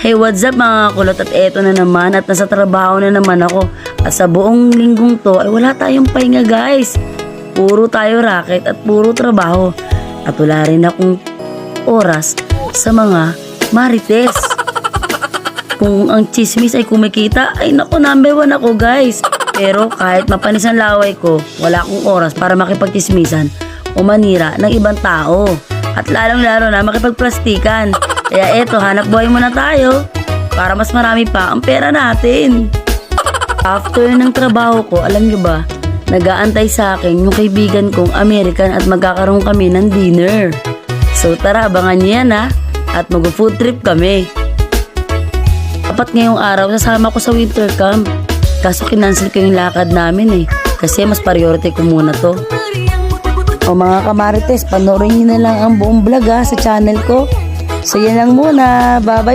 Hey, what's up mga kulot, at eto na naman at nasa trabaho na naman ako. At sa buong linggong to ay wala tayong pahinga guys. Puro tayo racket at puro trabaho. At wala rin akong oras sa mga marites. Kung ang chismis ay kumikita, ay naku, number 1 ako guys. Pero kahit mapanis ang laway ko, wala akong oras para makipagchismisan o manira ng ibang tao. At lalong-lalo na makipagplastikan. Kaya eto, hanap buhay muna tayo para mas marami pa ang pera natin. After ng trabaho ko, alam nyo ba, nag-aantay sa akin yung kaibigan kong American at magkakaroon kami ng dinner. So tara, abangan nyo yan ha, at mag-food trip kami. Dapat ngayong araw, sasama ko sa winter camp. Kaso kinancel ko yung lakad namin kasi mas priority ko muna to. O mga kamarites, panoorin nyo na lang ang buong vlog sa channel ko. So yan lang muna, bye bye.